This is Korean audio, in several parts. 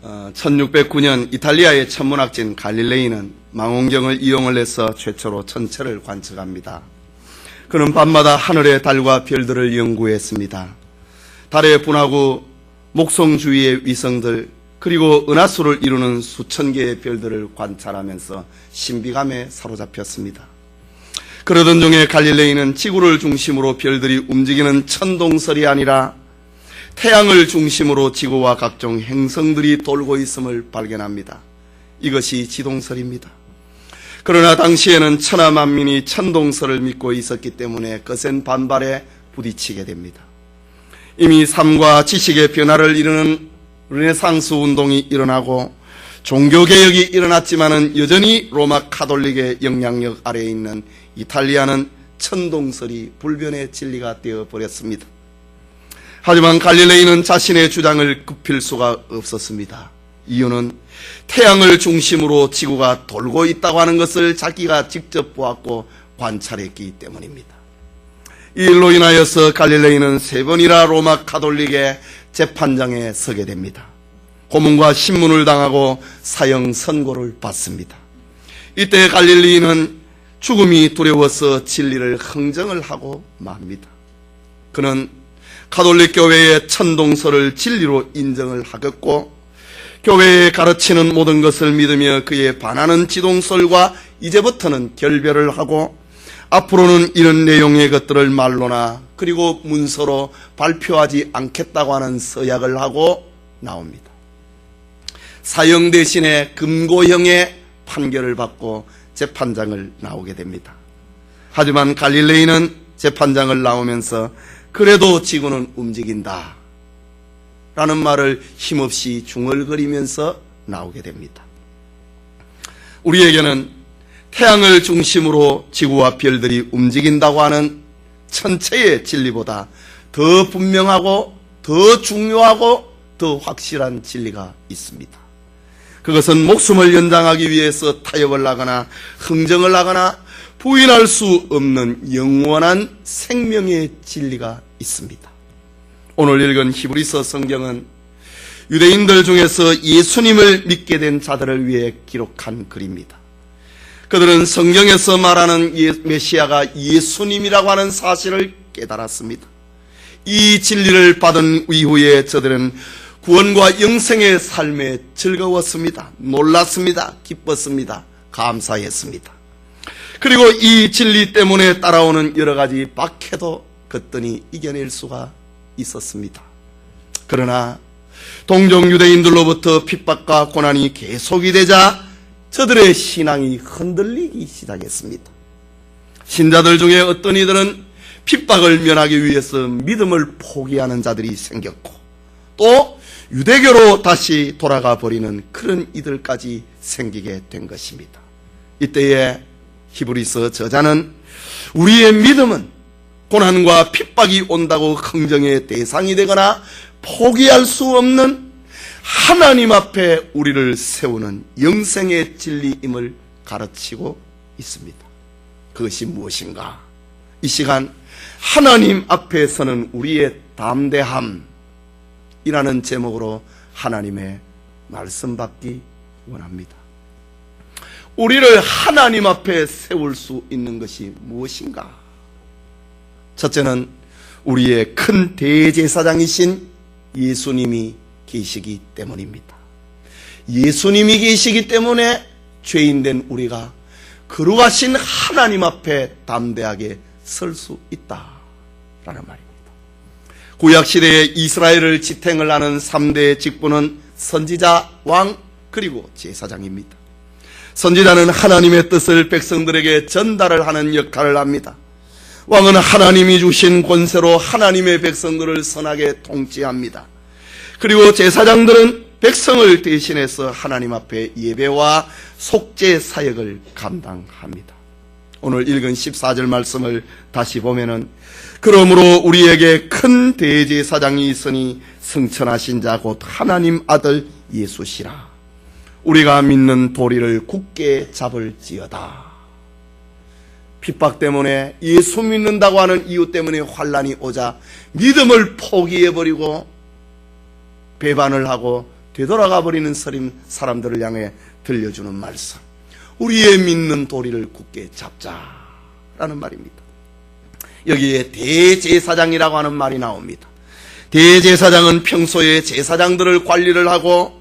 1609년 이탈리아의 천문학자인 갈릴레이는 망원경을 이용을 해서 최초로 천체를 관측합니다. 그는 밤마다 하늘의 달과 별들을 연구했습니다. 달의 분화구, 목성 주위의 위성들, 그리고 은하수를 이루는 수천 개의 별들을 관찰하면서 신비감에 사로잡혔습니다. 그러던 중에 갈릴레이는 지구를 중심으로 별들이 움직이는 천동설이 아니라 태양을 중심으로 지구와 각종 행성들이 돌고 있음을 발견합니다. 이것이 지동설입니다. 그러나 당시에는 천하 만민이 천동설을 믿고 있었기 때문에 거센 반발에 부딪히게 됩니다. 이미 삶과 지식의 변화를 이루는 르네상스 운동이 일어나고 종교개혁이 일어났지만은 여전히 로마 카톨릭의 영향력 아래에 있는 이탈리아는 천동설이 불변의 진리가 되어버렸습니다. 하지만 갈릴레이는 자신의 주장을 굽힐 수가 없었습니다. 이유는 태양을 중심으로 지구가 돌고 있다고 하는 것을 자기가 직접 보았고 관찰했기 때문입니다. 이 일로 인하여서 갈릴레이는 3번이나 로마 카톨릭의 재판장에 서게 됩니다. 고문과 신문을 당하고 사형 선고를 받습니다. 이때 갈릴레이는 죽음이 두려워서 진리를 흥정을 하고 맙니다. 그는 가톨릭 교회의 천동설을 진리로 인정을 하겠고 교회에 가르치는 모든 것을 믿으며 그에 반하는 지동설과 이제부터는 결별을 하고 앞으로는 이런 내용의 것들을 말로나 그리고 문서로 발표하지 않겠다고 하는 서약을 하고 나옵니다. 사형 대신에 금고형의 판결을 받고 재판장을 나오게 됩니다. 하지만 갈릴레이는 재판장을 나오면서 그래도 지구는 움직인다 라는 말을 힘없이 중얼거리면서 나오게 됩니다. 우리에게는 태양을 중심으로 지구와 별들이 움직인다고 하는 천체의 진리보다 더 분명하고 더 중요하고 더 확실한 진리가 있습니다. 그것은 목숨을 연장하기 위해서 타협을 하거나 흥정을 하거나 부인할 수 없는 영원한 생명의 진리가 있습니다. 오늘 읽은 히브리서 성경은 유대인들 중에서 예수님을 믿게 된 자들을 위해 기록한 글입니다. 그들은 성경에서 말하는 메시아가 예수님이라고 하는 사실을 깨달았습니다. 이 진리를 받은 이후에 저들은 구원과 영생의 삶에 즐거웠습니다. 놀랐습니다. 기뻤습니다. 감사했습니다. 그리고 이 진리 때문에 따라오는 여러 가지 박해도 거뜬히 이겨낼 수가 있었습니다. 그러나 동정 유대인들로부터 핍박과 고난이 계속이 되자 저들의 신앙이 흔들리기 시작했습니다. 신자들 중에 어떤 이들은 핍박을 면하기 위해서 믿음을 포기하는 자들이 생겼고 또 유대교로 다시 돌아가 버리는 그런 이들까지 생기게 된 것입니다. 이때에 히브리서 저자는 우리의 믿음은 고난과 핍박이 온다고 긍정의 대상이 되거나 포기할 수 없는 하나님 앞에 우리를 세우는 영생의 진리임을 가르치고 있습니다. 그것이 무엇인가? 이 시간 하나님 앞에 서는 우리의 담대함이라는 제목으로 하나님의 말씀 받기 원합니다. 우리를 하나님 앞에 세울 수 있는 것이 무엇인가? 첫째는 우리의 큰 대제사장이신 예수님이 계시기 때문입니다. 예수님이 계시기 때문에 죄인된 우리가 거룩하신 하나님 앞에 담대하게 설 수 있다라는 말입니다. 구약시대에 이스라엘을 지탱을 하는 3대 직분은 선지자, 왕, 그리고 제사장입니다. 선지자는 하나님의 뜻을 백성들에게 전달을 하는 역할을 합니다. 왕은 하나님이 주신 권세로 하나님의 백성들을 선하게 통치합니다. 그리고 제사장들은 백성을 대신해서 하나님 앞에 예배와 속죄 사역을 감당합니다. 오늘 읽은 14절 말씀을 다시 보면은 그러므로 우리에게 큰 대제사장이 있으니 승천하신 자 곧 하나님 아들 예수시라. 우리가 믿는 도리를 굳게 잡을지어다. 핍박 때문에 예수 믿는다고 하는 이유 때문에 환난이 오자 믿음을 포기해버리고 배반을 하고 되돌아가 버리는 사람들을 향해 들려주는 말씀. 우리의 믿는 도리를 굳게 잡자라는 말입니다. 여기에 대제사장이라고 하는 말이 나옵니다. 대제사장은 평소에 제사장들을 관리를 하고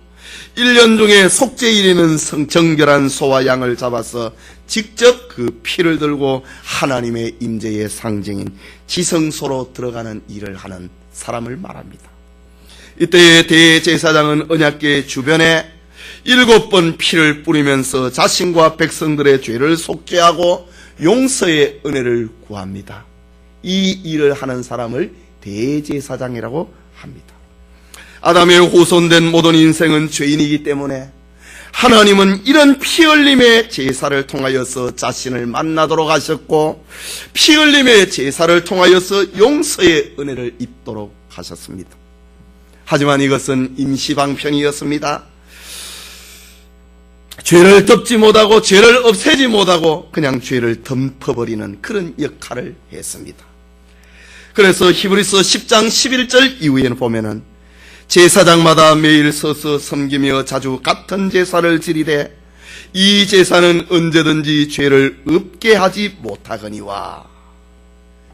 1년 중에 속죄일에는 정결한 소와 양을 잡아서 직접 그 피를 들고 하나님의 임재의 상징인 지성소로 들어가는 일을 하는 사람을 말합니다. 이때의 대제사장은 언약궤 주변에 7번 피를 뿌리면서 자신과 백성들의 죄를 속죄하고 용서의 은혜를 구합니다. 이 일을 하는 사람을 대제사장이라고 합니다. 아담의 후손된 모든 인생은 죄인이기 때문에 하나님은 이런 피 흘림의 제사를 통하여서 자신을 만나도록 하셨고, 피 흘림의 제사를 통하여서 용서의 은혜를 입도록 하셨습니다. 하지만 이것은 임시방편이었습니다. 죄를 덮지 못하고 죄를 없애지 못하고 그냥 죄를 덮어버리는 그런 역할을 했습니다. 그래서 히브리서 10장 11절 이후에는 보면은 제사장마다 매일 서서 섬기며 자주 같은 제사를 지리되 이 제사는 언제든지 죄를 없게 하지 못하거니와,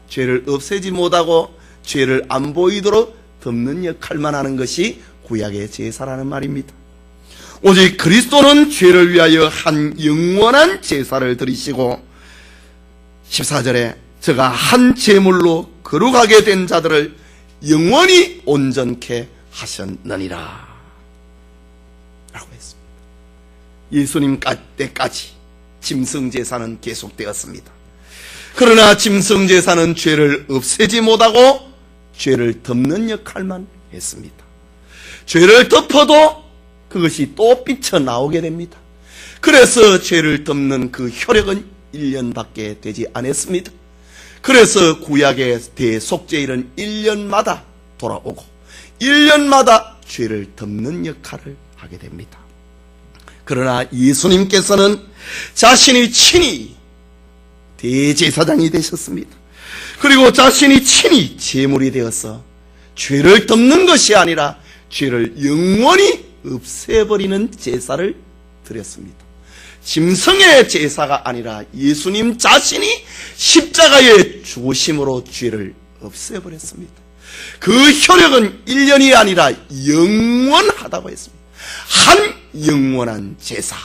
죄를 없애지 못하고 죄를 안 보이도록 덮는 역할만 하는 것이 구약의 제사라는 말입니다. 오직 그리스도는 죄를 위하여 한 영원한 제사를 드리시고 14절에 저가 한 제물로 거룩하게 된 자들을 영원히 온전케 하셨느니라 라고 했습니다. 예수님 때까지 짐승제사는 계속되었습니다. 그러나 짐승제사는 죄를 없애지 못하고 죄를 덮는 역할만 했습니다. 죄를 덮어도 그것이 또 삐쳐나오게 됩니다. 그래서 죄를 덮는 그 효력은 1년밖에 되지 않았습니다. 그래서 구약의 대속죄일은 1년마다 돌아오고 1년마다 죄를 덮는 역할을 하게 됩니다. 그러나 예수님께서는 자신이 친히 대제사장이 되셨습니다. 그리고 자신이 친히 제물이 되어서 죄를 덮는 것이 아니라 죄를 영원히 없애버리는 제사를 드렸습니다. 짐승의 제사가 아니라 예수님 자신이 십자가의 죽으심으로 죄를 없애버렸습니다. 그 효력은 1년이 아니라 영원하다고 했습니다. 한 영원한 제사,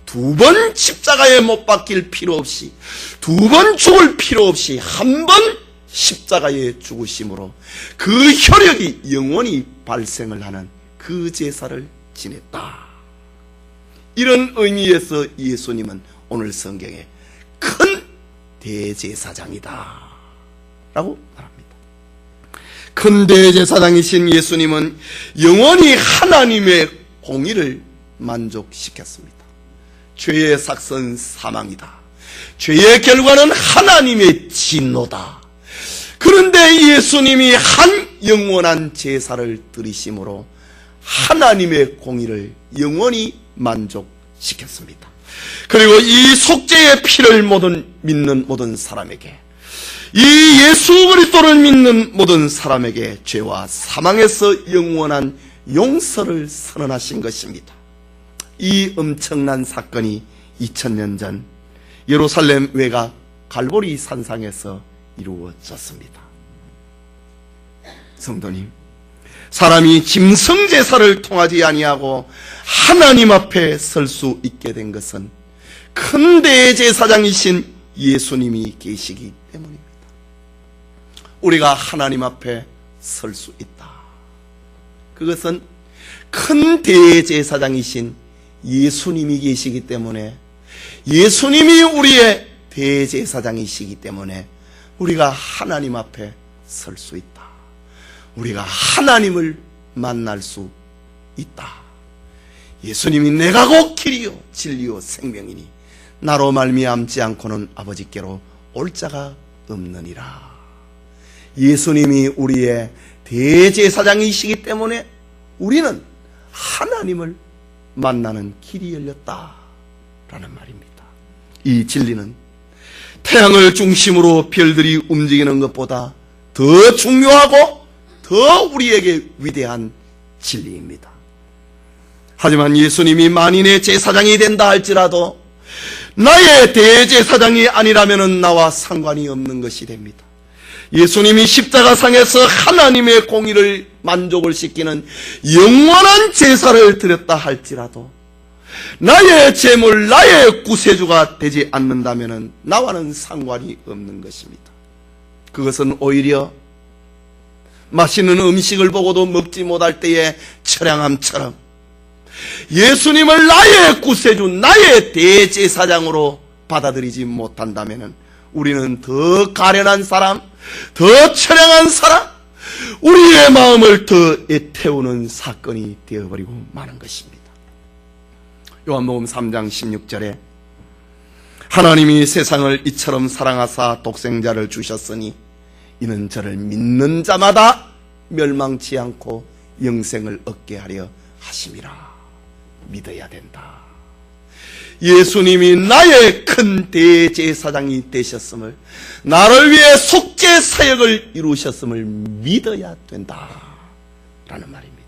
2번 십자가에 못 박힐 필요 없이, 2번 죽을 필요 없이 한 번 십자가에 죽으심으로 그 효력이 영원히 발생을 하는 그 제사를 지냈다. 이런 의미에서 예수님은 오늘 성경에 큰 대제사장이다 라고 말합니다. 큰 대제사장이신 예수님은 영원히 하나님의 공의를 만족시켰습니다. 죄의 삭선 사망이다. 죄의 결과는 하나님의 진노다. 그런데 예수님이 한 영원한 제사를 드리심으로 하나님의 공의를 영원히 만족시켰습니다. 그리고 이 속죄의 피를 믿는 모든 사람에게, 이 예수 그리스도를 믿는 모든 사람에게 죄와 사망에서 영원한 용서를 선언하신 것입니다. 이 엄청난 사건이 2000년 전 예루살렘 외곽 갈보리 산상에서 이루어졌습니다. 성도님, 사람이 짐승제사를 통하지 아니하고 하나님 앞에 설 수 있게 된 것은 큰 대제사장이신 예수님이 계시기 때문입니다. 우리가 하나님 앞에 설 수 있다. 그것은 큰 대제사장이신 예수님이 계시기 때문에, 예수님이 우리의 대제사장이시기 때문에 우리가 하나님 앞에 설 수 있다. 우리가 하나님을 만날 수 있다. 예수님이 내가 곧 길이요 진리요 생명이니 나로 말미암지 않고는 아버지께로 올 자가 없느니라. 예수님이 우리의 대제사장이시기 때문에 우리는 하나님을 만나는 길이 열렸다라는 말입니다. 이 진리는 태양을 중심으로 별들이 움직이는 것보다 더 중요하고 더 우리에게 위대한 진리입니다. 하지만 예수님이 만인의 제사장이 된다 할지라도 나의 대제사장이 아니라면 나와 상관이 없는 것이 됩니다. 예수님이 십자가상에서 하나님의 공의를 만족을 시키는 영원한 제사를 드렸다 할지라도 나의 제물, 나의 구세주가 되지 않는다면 나와는 상관이 없는 것입니다. 그것은 오히려 맛있는 음식을 보고도 먹지 못할 때의 처량함처럼 예수님을 나의 구세주, 나의 대제사장으로 받아들이지 못한다면 우리는 더 가련한 사람, 더 처량한 사람, 우리의 마음을 더 애태우는 사건이 되어버리고 마는 것입니다. 요한복음 3장 16절에 하나님이 세상을 이처럼 사랑하사 독생자를 주셨으니 이는 저를 믿는 자마다 멸망치 않고 영생을 얻게 하려 하심이라. 믿어야 된다. 예수님이 나의 큰 대제사장이 되셨음을, 나를 위해 속죄 사역을 이루셨음을 믿어야 된다 라는 말입니다.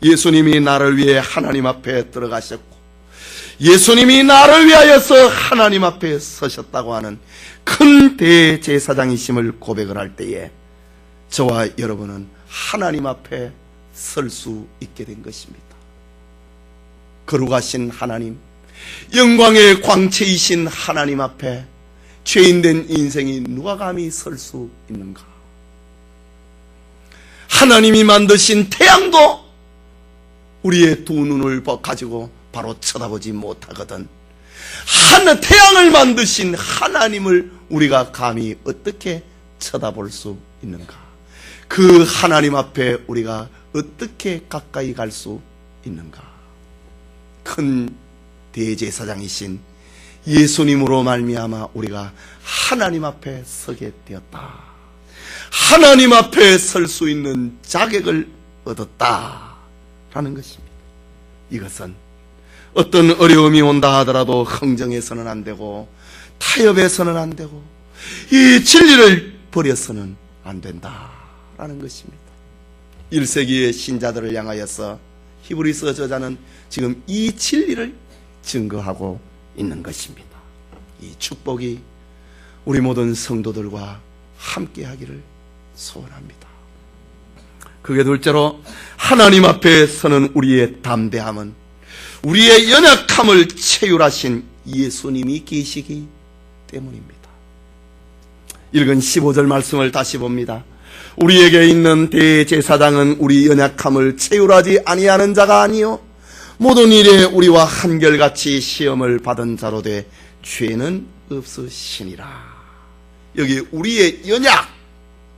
예수님이 나를 위해 하나님 앞에 들어가셨고 예수님이 나를 위하여서 하나님 앞에 서셨다고 하는 큰 대제사장이심을 고백을 할 때에 저와 여러분은 하나님 앞에 설 수 있게 된 것입니다. 거룩하신 하나님, 영광의 광채이신 하나님 앞에 죄인된 인생이 누가 감히 설 수 있는가? 하나님이 만드신 태양도 우리의 두 눈을 가지고 바로 쳐다보지 못하거든 태양을 만드신 하나님을 우리가 감히 어떻게 쳐다볼 수 있는가? 그 하나님 앞에 우리가 어떻게 가까이 갈 수 있는가? 큰 대제사장이신 예수님으로 말미암아 우리가 하나님 앞에 서게 되었다. 하나님 앞에 설 수 있는 자격을 얻었다라는 것입니다. 이것은 어떤 어려움이 온다 하더라도 흥정해서는 안 되고 타협해서는 안 되고 이 진리를 버려서는 안 된다라는 것입니다. 1세기의 신자들을 향하여서 히브리서 저자는 지금 이 진리를 증거하고 있는 것입니다. 이 축복이 우리 모든 성도들과 함께 하기를 소원합니다. 그게 둘째로 하나님 앞에 서는 우리의 담대함은 우리의 연약함을 체휼하신 예수님이 계시기 때문입니다. 읽은 15절 말씀을 다시 봅니다. 우리에게 있는 대제사장은 우리 연약함을 체휼하지 아니하는 자가 아니요 모든 일에 우리와 한결같이 시험을 받은 자로 돼 죄는 없으시니라. 여기 우리의 연약,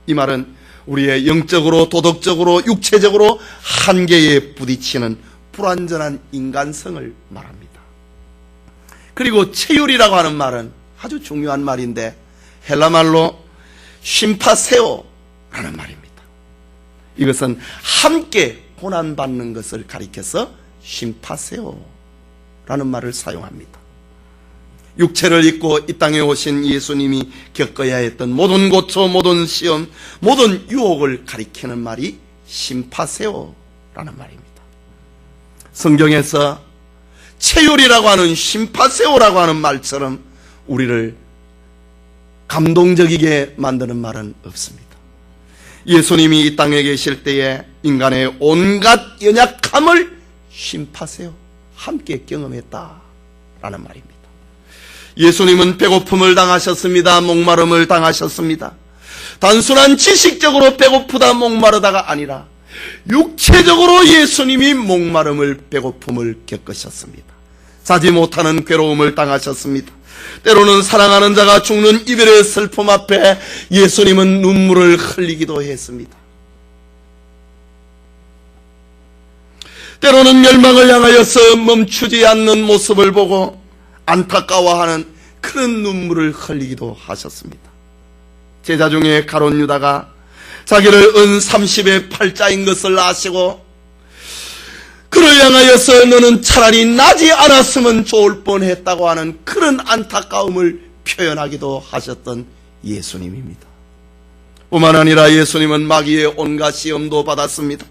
이 말은 우리의 영적으로 도덕적으로 육체적으로 한계에 부딪히는 불완전한 인간성을 말합니다. 그리고 체휼이라고 하는 말은 아주 중요한 말인데 헬라말로 심파세오라는 말입니다. 이것은 함께 고난받는 것을 가리켜서 심파세오라는 말을 사용합니다. 육체를 입고 이 땅에 오신 예수님이 겪어야 했던 모든 고초, 모든 시험, 모든 유혹을 가리키는 말이 심파세오라는 말입니다. 성경에서 체휼이라고 하는 심파세오라고 하는 말처럼 우리를 감동적이게 만드는 말은 없습니다. 예수님이 이 땅에 계실 때에 인간의 온갖 연약함을 심파세오, 함께 경험했다라는 말입니다. 예수님은 배고픔을 당하셨습니다. 목마름을 당하셨습니다. 단순한 지식적으로 배고프다 목마르다가 아니라 육체적으로 예수님이 목마름을 배고픔을 겪으셨습니다. 자지 못하는 괴로움을 당하셨습니다. 때로는 사랑하는 자가 죽는 이별의 슬픔 앞에 예수님은 눈물을 흘리기도 했습니다. 때로는 멸망을 향하여서 멈추지 않는 모습을 보고 안타까워하는 그런 눈물을 흘리기도 하셨습니다. 제자 중에 가룟 유다가 자기를 은 30의 팔자인 것을 아시고 그를 향하여서 너는 차라리 나지 않았으면 좋을 뻔했다고 하는 그런 안타까움을 표현하기도 하셨던 예수님입니다. 뿐만 아니라 예수님은 마귀의 온갖 시험도 받았습니다.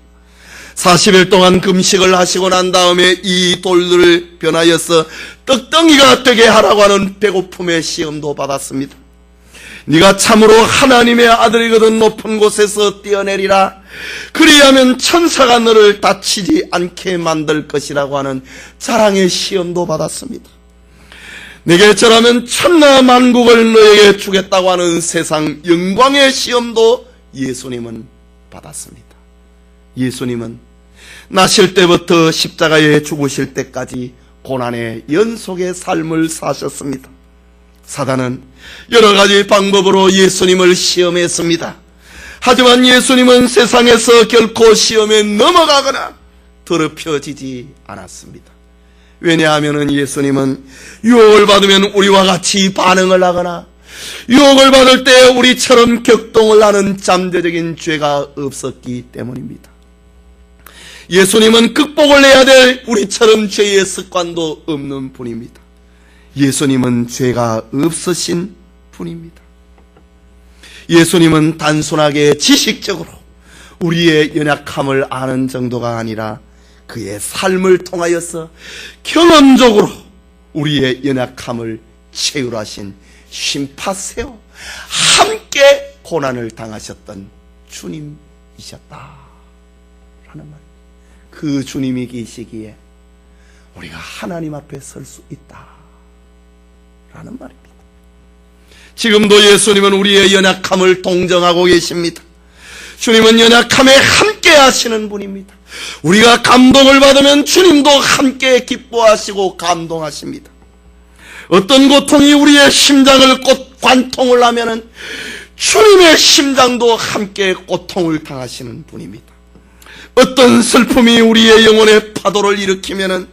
40일 동안 금식을 하시고 난 다음에 이 돌들을 변하여서 떡덩이가 되게 하라고 하는 배고픔의 시험도 받았습니다. 네가 참으로 하나님의 아들이거든 높은 곳에서 뛰어내리라. 그리하면 천사가 너를 다치지 않게 만들 것이라고 하는 자랑의 시험도 받았습니다. 내게 절하면 천하 만국을 너에게 주겠다고 하는 세상 영광의 시험도 예수님은 받았습니다. 예수님은 나실 때부터 십자가에 죽으실 때까지 고난의 연속의 삶을 사셨습니다. 사단은 여러 가지 방법으로 예수님을 시험했습니다. 하지만 예수님은 세상에서 결코 시험에 넘어가거나 더럽혀지지 않았습니다. 왜냐하면 예수님은 유혹을 받으면 우리와 같이 반응을 하거나 유혹을 받을 때 우리처럼 격동을 하는 잠재적인 죄가 없었기 때문입니다. 예수님은 극복을 해야 될 우리처럼 죄의 습관도 없는 분입니다. 예수님은 죄가 없으신 분입니다. 예수님은 단순하게 지식적으로 우리의 연약함을 아는 정도가 아니라 그의 삶을 통하여서 경험적으로 우리의 연약함을 체휼하신 쉼파세요 함께 고난을 당하셨던 주님이셨다 라는 말. 그 주님이 계시기에 우리가 하나님 앞에 설 수 있다 라는 말입니다. 지금도 예수님은 우리의 연약함을 동정하고 계십니다. 주님은 연약함에 함께 하시는 분입니다. 우리가 감동을 받으면 주님도 함께 기뻐하시고 감동하십니다. 어떤 고통이 우리의 심장을 관통을 하면은 주님의 심장도 함께 고통을 당하시는 분입니다. 어떤 슬픔이 우리의 영혼에 파도를 일으키면은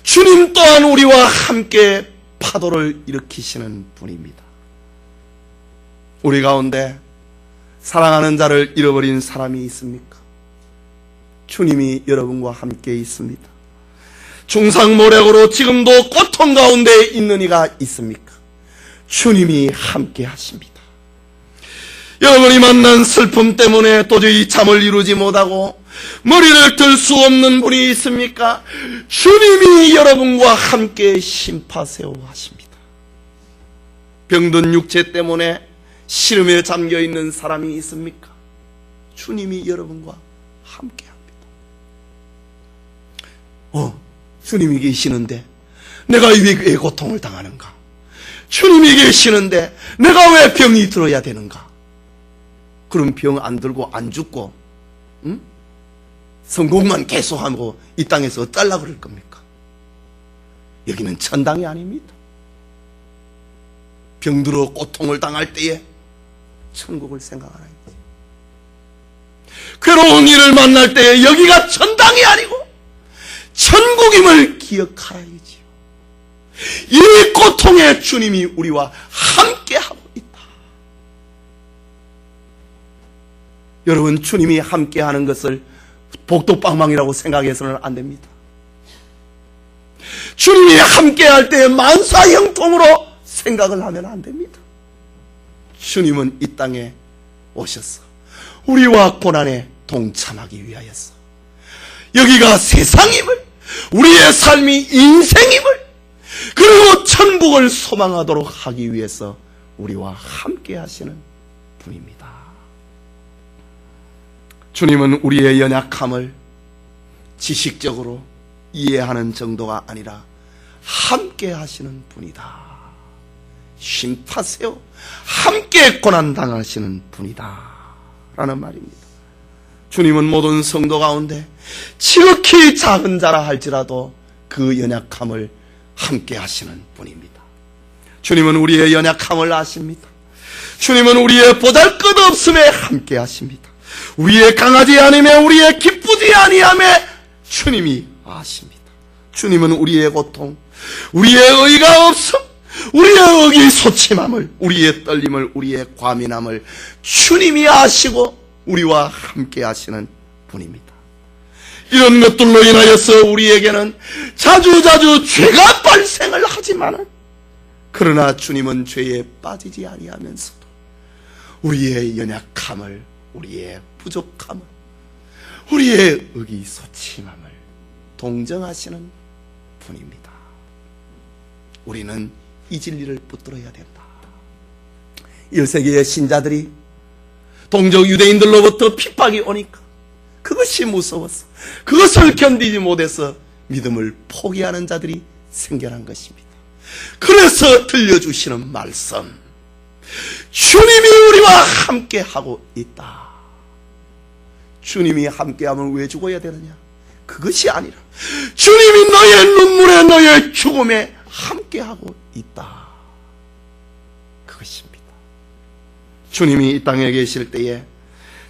주님 또한 우리와 함께 파도를 일으키시는 분입니다. 우리 가운데 사랑하는 자를 잃어버린 사람이 있습니까? 주님이 여러분과 함께 있습니다. 중상모략으로 지금도 고통 가운데 있는 이가 있습니까? 주님이 함께 하십니다. 여러분이 만난 슬픔 때문에 도저히 잠을 이루지 못하고 머리를 들 수 없는 분이 있습니까? 주님이 여러분과 함께 심파세요 하십니다. 병든 육체 때문에 시름에 잠겨있는 사람이 있습니까? 주님이 여러분과 함께 합니다. 주님이 계시는데 내가 왜 고통을 당하는가? 주님이 계시는데 내가 왜 병이 들어야 되는가? 그럼 병 안 들고 안 죽고 성공만 계속하고 이 땅에서 어쩌려 그럴 겁니까? 여기는 천당이 아닙니다. 병들어 고통을 당할 때에 천국을 생각하라. 괴로운 일을 만날 때에 여기가 천당이 아니고 천국임을 기억하라이지요. 이 고통에 주님이 우리와 함께하고 있다. 여러분, 주님이 함께하는 것을 복덕방망이라고 생각해서는 안 됩니다. 주님이 함께할 때 만사형통으로 생각을 하면 안 됩니다. 주님은 이 땅에 오셔서 우리와 고난에 동참하기 위하여서 여기가 세상임을, 우리의 삶이 인생임을, 그리고 천국을 소망하도록 하기 위해서 우리와 함께 하시는 분입니다. 주님은 우리의 연약함을 지식적으로 이해하는 정도가 아니라 함께 하시는 분이다. 쉼파세요. 함께 고난당하시는 분이다 라는 말입니다. 주님은 모든 성도 가운데 지극히 작은 자라 할지라도 그 연약함을 함께 하시는 분입니다. 주님은 우리의 연약함을 아십니다. 주님은 우리의 보잘것없음에 함께 하십니다. 우리의 강하지 아니며 우리의 기쁘지 아니함에 주님이 아십니다. 주님은 우리의 고통, 우리의 의가 없음, 우리의 의기소침함을, 우리의 떨림을, 우리의 과민함을 주님이 아시고 우리와 함께 하시는 분입니다. 이런 것들로 인하여서 우리에게는 자주자주 죄가 발생을 하지만 그러나 주님은 죄에 빠지지 아니하면서도 우리의 연약함을, 우리의 부족함을, 우리의 의기소침함을 동정하시는 분입니다. 우리는 이 진리를 붙들어야 된다. 1세기의 신자들이 동족 유대인들로부터 핍박이 오니까 그것이 무서워서 그것을 견디지 못해서 믿음을 포기하는 자들이 생겨난 것입니다. 그래서 들려주시는 말씀, 주님이 우리와 함께하고 있다. 주님이 함께하면 왜 죽어야 되느냐? 그것이 아니라 주님이 너의 눈물에 너의 죽음에 함께하고 있다. 그것입니다. 주님이 이 땅에 계실 때에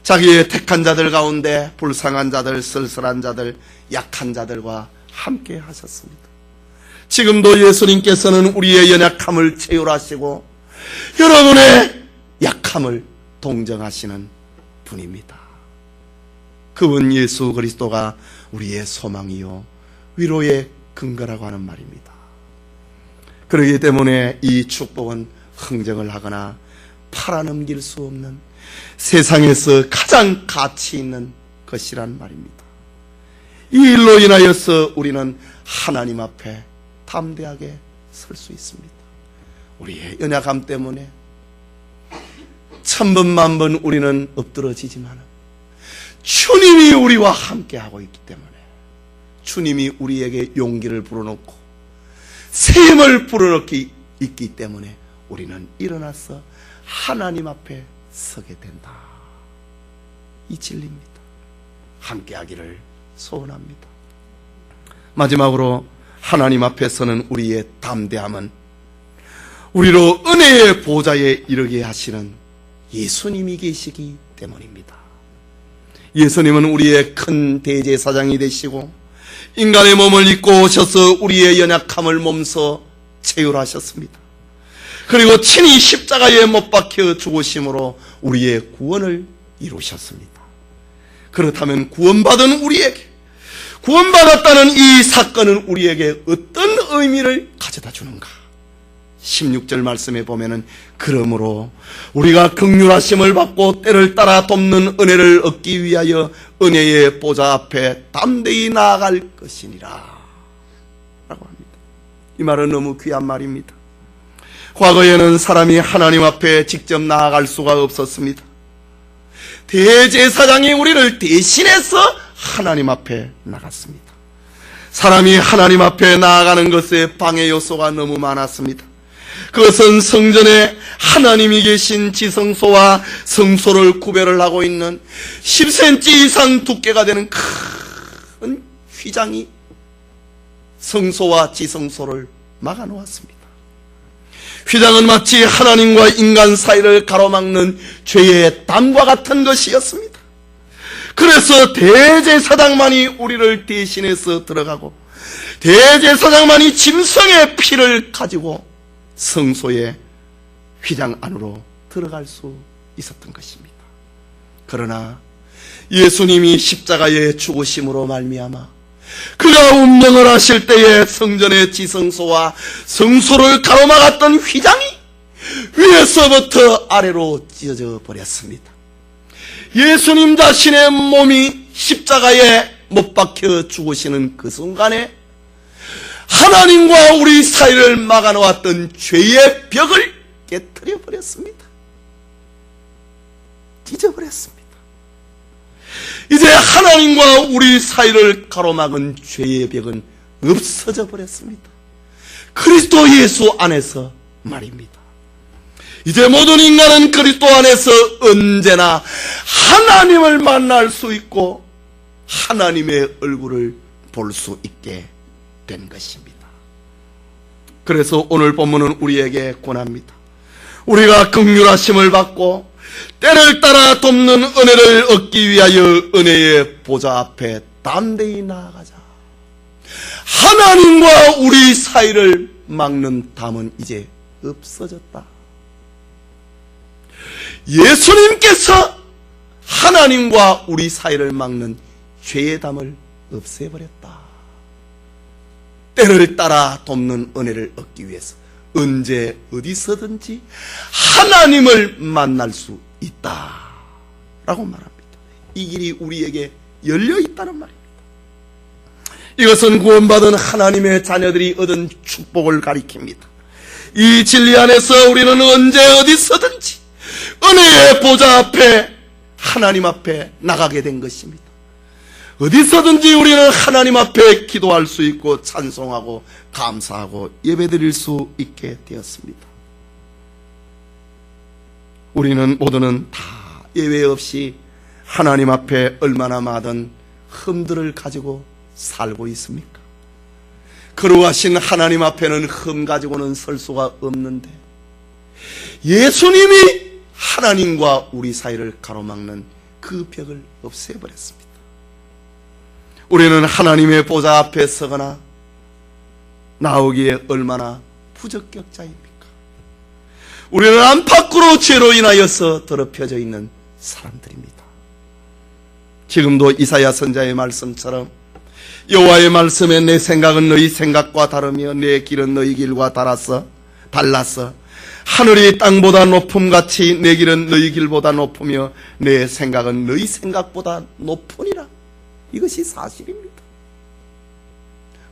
자기의 택한 자들 가운데 불쌍한 자들, 쓸쓸한 자들, 약한 자들과 함께 하셨습니다. 지금도 예수님께서는 우리의 연약함을 체휼하시고 여러분의 약함을 동정하시는 분입니다. 그분 예수 그리스도가 우리의 소망이요 위로의 근거라고 하는 말입니다. 그렇기 때문에 이 축복은 흥정을 하거나 팔아넘길 수 없는 세상에서 가장 가치 있는 것이란 말입니다. 이 일로 인하여서 우리는 하나님 앞에 담대하게 설 수 있습니다. 우리의 연약함 때문에 천번만번 우리는 엎드러지지만 주님이 우리와 함께하고 있기 때문에, 주님이 우리에게 용기를 불어넣고 새 힘을 불어넣기 있기 때문에 우리는 일어나서 하나님 앞에 서게 된다. 이 진리입니다. 함께하기를 소원합니다. 마지막으로 하나님 앞에 서는 우리의 담대함은 우리로 은혜의 보좌에 이르게 하시는 예수님이 계시기 때문입니다. 예수님은 우리의 큰 대제사장이 되시고 인간의 몸을 입고 오셔서 우리의 연약함을 몸소 체휼하셨습니다. 그리고 친히 십자가에 못 박혀 죽으심으로 우리의 구원을 이루셨습니다. 그렇다면 구원받은 우리에게, 구원받았다는 이 사건은 우리에게 어떤 의미를 가져다 주는가? 16절 말씀에 보면은, 그러므로 우리가 긍휼하심을 받고 때를 따라 돕는 은혜를 얻기 위하여 은혜의 보좌 앞에 담대히 나아갈 것이니라 라고 합니다. 이 말은 너무 귀한 말입니다. 과거에는 사람이 하나님 앞에 직접 나아갈 수가 없었습니다. 대제사장이 우리를 대신해서 하나님 앞에 나갔습니다. 사람이 하나님 앞에 나아가는 것에 방해 요소가 너무 많았습니다. 그것은 성전에 하나님이 계신 지성소와 성소를 구별을 하고 있는 10cm 이상 두께가 되는 큰 휘장이 성소와 지성소를 막아 놓았습니다. 휘장은 마치 하나님과 인간 사이를 가로막는 죄의 담과 같은 것이었습니다. 그래서 대제사장만이 우리를 대신해서 들어가고 대제사장만이 짐승의 피를 가지고 성소의 휘장 안으로 들어갈 수 있었던 것입니다. 그러나 예수님이 십자가에 죽으심으로 말미암아 그가 운명을 하실 때에 성전의 지성소와 성소를 가로막았던 휘장이 위에서부터 아래로 찢어져 버렸습니다. 예수님 자신의 몸이 십자가에 못 박혀 죽으시는 그 순간에 하나님과 우리 사이를 막아놓았던 죄의 벽을 깨트려 버렸습니다. 찢어버렸습니다. 이제 하나님과 우리 사이를 가로막은 죄의 벽은 없어져 버렸습니다. 그리스도 예수 안에서 말입니다. 이제 모든 인간은 그리스도 안에서 언제나 하나님을 만날 수 있고 하나님의 얼굴을 볼 수 있게 된 것입니다. 그래서 오늘 본문은 우리에게 권합니다. 우리가 긍휼하심을 받고 때를 따라 돕는 은혜를 얻기 위하여 은혜의 보좌 앞에 담대히 나아가자. 하나님과 우리 사이를 막는 담은 이제 없어졌다. 예수님께서 하나님과 우리 사이를 막는 죄의 담을 없애버렸다. 때를 따라 돕는 은혜를 얻기 위해서 언제 어디서든지 하나님을 만날 수 있다 라고 말합니다. 이 길이 우리에게 열려 있다는 말입니다. 이것은 구원받은 하나님의 자녀들이 얻은 축복을 가리킵니다. 이 진리 안에서 우리는 언제 어디서든지 은혜의 보좌 앞에, 하나님 앞에 나가게 된 것입니다. 어디서든지 우리는 하나님 앞에 기도할 수 있고 찬송하고 감사하고 예배드릴 수 있게 되었습니다. 우리는 모두는 다 예외 없이 하나님 앞에 얼마나 많은 흠들을 가지고 살고 있습니까? 거룩하신 하나님 앞에는 흠 가지고는 설 수가 없는데 예수님이 하나님과 우리 사이를 가로막는 그 벽을 없애버렸습니다. 우리는 하나님의 보좌 앞에 서거나 나오기에 얼마나 부적격자입니까? 우리는 안팎으로 죄로 인하여서 더럽혀져 있는 사람들입니다. 지금도 이사야 선자의 말씀처럼 여호와의 말씀에 내 생각은 너희 생각과 다르며 내 길은 너희 길과 달라서 하늘이 땅보다 높음같이 내 길은 너희 길보다 높으며 내 생각은 너희 생각보다 높으니라. 이것이 사실입니다.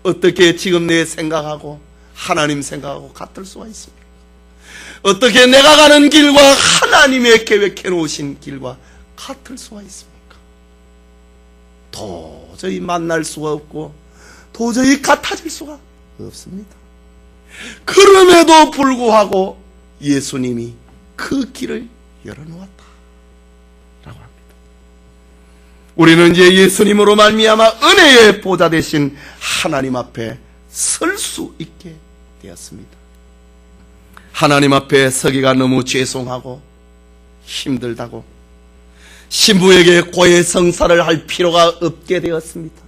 어떻게 지금 내 생각하고 하나님 생각하고 같을 수가 있습니까? 어떻게 내가 가는 길과 하나님의 계획해 놓으신 길과 같을 수가 있습니까? 도저히 만날 수가 없고 도저히 같아질 수가 없습니다. 그럼에도 불구하고 예수님이 그 길을 열어놓았다 라고 합니다. 우리는 이제 예수님으로 말미암아 은혜의 보좌 되신 하나님 앞에 설 수 있게 되었습니다. 하나님 앞에 서기가 너무 죄송하고 힘들다고 신부에게 고해성사를 할 필요가 없게 되었습니다.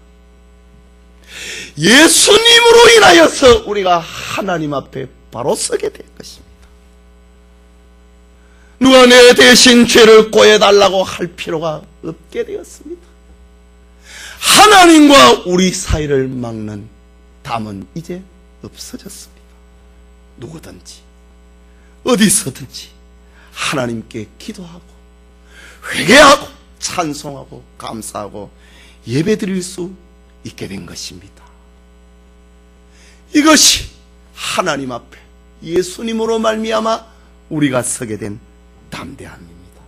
예수님으로 인하여서 우리가 하나님 앞에 바로 서게 된 것입니다. 누가 내 대신 죄를 고해달라고 할 필요가 없게 되었습니다. 하나님과 우리 사이를 막는 담은 이제 없어졌습니다. 누구든지 어디서든지 하나님께 기도하고 회개하고 찬송하고 감사하고 예배드릴 수 있게 된 것입니다. 이것이 하나님 앞에 예수님으로 말미암아 우리가 서게 된 담대함입니다.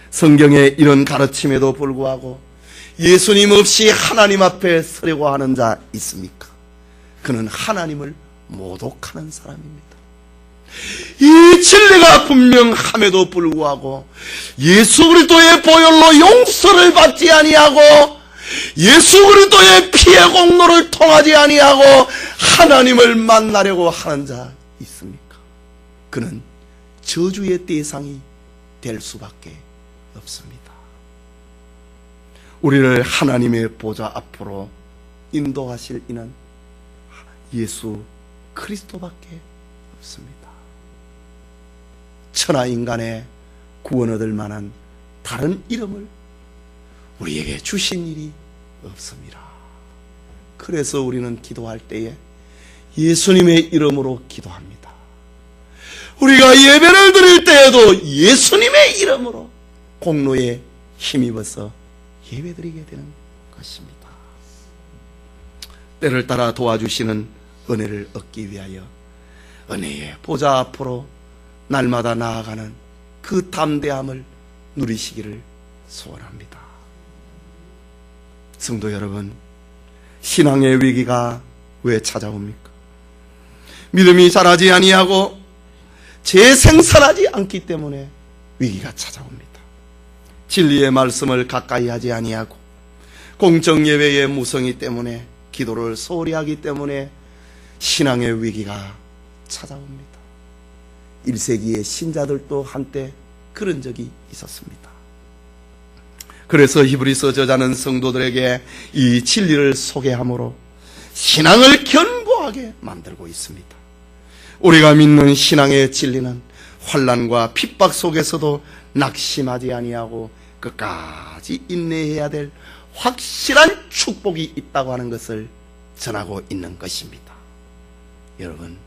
성경에 이런 가르침에도 불구하고 예수님 없이 하나님 앞에 서려고 하는 자 있습니까? 그는 하나님을 모독하는 사람입니다. 이 진리가 분명함에도 불구하고 예수 그리스도의 보혈로 용서를 받지 아니하고 예수 그리스도의 피의 공로를 통하지 아니하고 하나님을 만나려고 하는 자 있습니까? 그는 저주의 대상이 될 수밖에 없습니다. 우리를 하나님의 보좌 앞으로 인도하실 이는 예수 그리스도밖에 없습니다. 천하 인간의 구원 얻을 만한 다른 이름을 우리에게 주신 일이 없습니다. 그래서 우리는 기도할 때에 예수님의 이름으로 기도합니다. 우리가 예배를 드릴 때에도 예수님의 이름으로 공로에 힘입어서 예배드리게 되는 것입니다. 때를 따라 도와주시는 은혜를 얻기 위하여 은혜의 보좌 앞으로 날마다 나아가는 그 담대함을 누리시기를 소원합니다. 성도 여러분, 신앙의 위기가 왜 찾아옵니까? 믿음이 자라지 아니하고 재생산하지 않기 때문에 위기가 찾아옵니다. 진리의 말씀을 가까이 하지 아니하고 공정예배의 무성이 때문에 기도를 소홀히 하기 때문에 신앙의 위기가 찾아옵니다. 1세기의 신자들도 한때 그런 적이 있었습니다. 그래서 히브리서 저자는 성도들에게 이 진리를 소개함으로 신앙을 견고하게 만들고 있습니다. 우리가 믿는 신앙의 진리는 환난과 핍박 속에서도 낙심하지 아니하고 끝까지 인내해야 될 확실한 축복이 있다고 하는 것을 전하고 있는 것입니다. 여러분,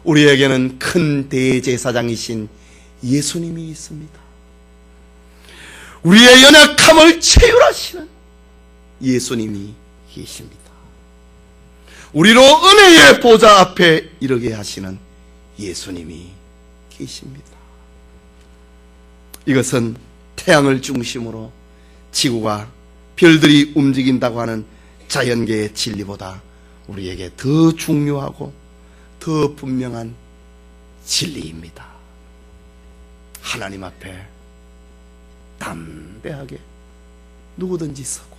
우리에게는 큰 대제사장이신 예수님이 있습니다. 우리의 연약함을 체휼하시는 예수님이 계십니다. 우리로 은혜의 보좌 앞에 이르게 하시는 예수님이 계십니다. 이것은 태양을 중심으로 지구가 별들이 움직인다고 하는 자연계의 진리보다 우리에게 더 중요하고 더 분명한 진리입니다. 하나님 앞에 담대하게 누구든지 서고,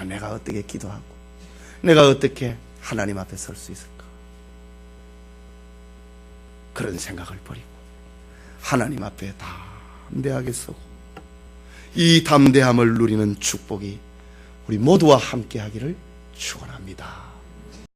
내가 어떻게 기도하고 내가 어떻게 하나님 앞에 설 수 있을까? 그런 생각을 버리고 하나님 앞에 담대하게 서고 이 담대함을 누리는 축복이 우리 모두와 함께 하기를 축원합니다.